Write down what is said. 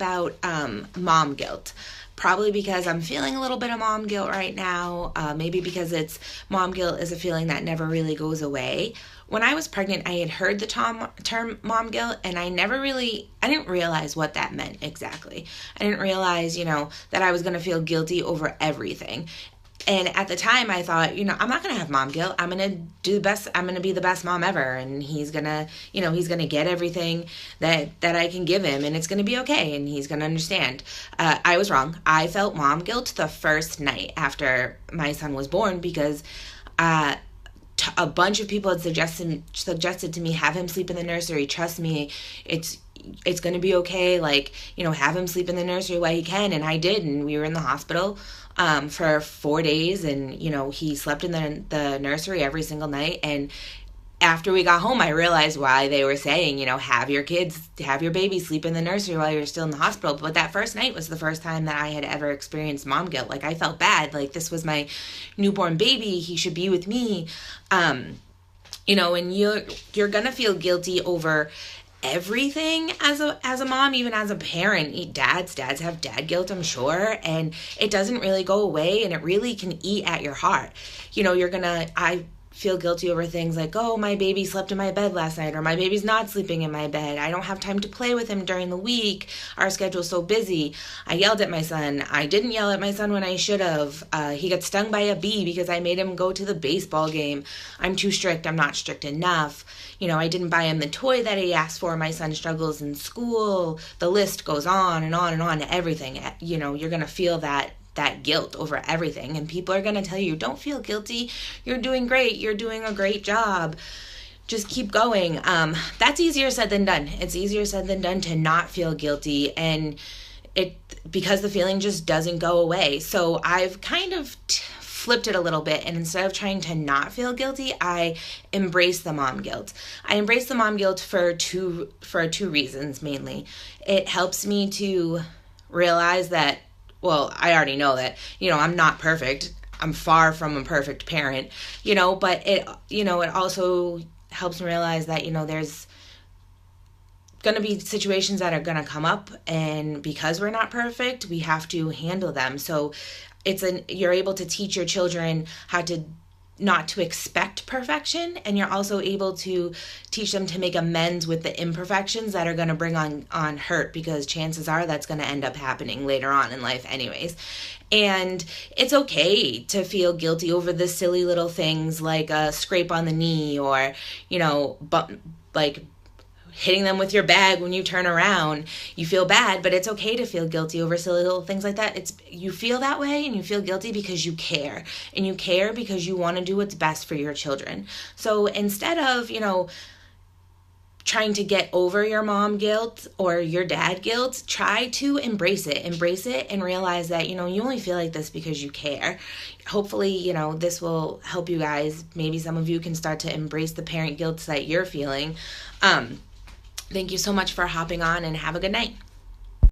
about mom guilt. Probably because I'm feeling a little bit of mom guilt right now. Maybe because mom guilt is a feeling that never really goes away. When I was pregnant, I had heard the term mom guilt, and I didn't realize what that meant exactly. I didn't realize, that I was going to feel guilty over everything. And at the time I thought, I'm not going to have mom guilt. I'm going to do the best. I'm going to be the best mom ever. And he's going to, he's going to get everything that I can give him, and it's going to be okay. And he's going to understand. I was wrong. I felt mom guilt the first night after my son was born because, a bunch of people had suggested to me, have him sleep in the nursery. Trust me, it's going to be okay. Have him sleep in the nursery while he can. And I did. And we were in the hospital for 4 days, and he slept in the nursery every single night. And after we got home, I realized why they were saying, have your baby sleep in the nursery while you're still in the hospital. But that first night was the first time that I had ever experienced mom guilt. I felt bad. This was my newborn baby. He should be with me. And you're gonna feel guilty over everything as a mom, even as a parent. Dads have dad guilt, I'm sure, and it doesn't really go away, and it really can eat at your heart. I feel guilty over things like, oh, my baby slept in my bed last night, or my baby's not sleeping in my bed. I don't have time to play with him during the week. Our schedule's so busy. I yelled at my son. I didn't yell at my son when I should have. He got stung by a bee because I made him go to the baseball game. I'm too strict. I'm not strict enough. I didn't buy him the toy that he asked for. My son struggles in school. The list goes on and on and on. Everything. You're going to feel that guilt over everything, and people are going to tell you, don't feel guilty, you're doing great, you're doing a great job, just keep going. That's easier said than done. It's easier said than done to not feel guilty, and because the feeling just doesn't go away. So I've kind of flipped it a little bit, and instead of trying to not feel guilty, I embrace the mom guilt. I embrace the mom guilt for two reasons mainly. It helps me to realize that, well, I already know that, I'm not perfect. I'm far from a perfect parent, but it also helps me realize that, there's going to be situations that are going to come up, and because we're not perfect, we have to handle them. So you're able to teach your children how to not to expect perfection, and you're also able to teach them to make amends with the imperfections that are going to bring on hurt, because chances are that's going to end up happening later on in life anyways. And it's okay to feel guilty over the silly little things like a scrape on the knee, or hitting them with your bag when you turn around. You feel bad, but it's okay to feel guilty over silly little things like that. You feel that way, and you feel guilty because you care. And you care because you want to do what's best for your children. So instead of, trying to get over your mom guilt or your dad guilt, try to embrace it and realize that, you only feel like this because you care. Hopefully, this will help you guys. Maybe some of you can start to embrace the parent guilt that you're feeling. Thank you so much for hopping on, and have a good night.